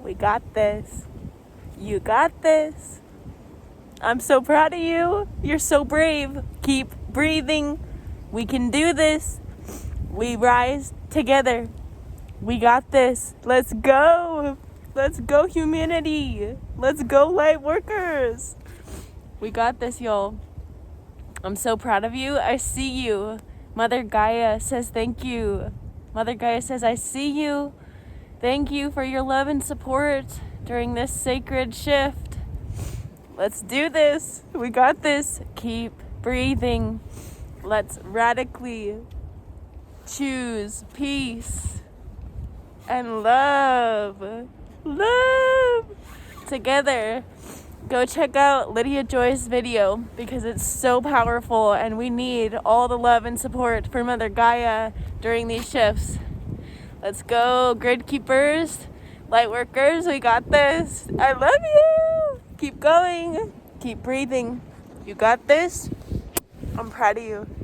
We got this. You got this. I'm so proud of you. You're so brave. Keep breathing. We can do this. We rise together. We got this. Let's go. Let's go, humanity. Let's go, Lightworkers. We got this, y'all. I'm so proud of you. I see you. Mother Gaia says thank you. Mother Gaia says, I see you. Thank you for your love and support during this sacred shift. Let's do this. We got this. Keep breathing. Let's radically choose peace and love. Love together. Go check out Lydia Joy's video because it's so powerful and we need all the love and support for Mother Gaia during these shifts. Let's go, grid keepers, light workers, we got this. I love you. Keep going. Keep breathing. You got this. I'm proud of you.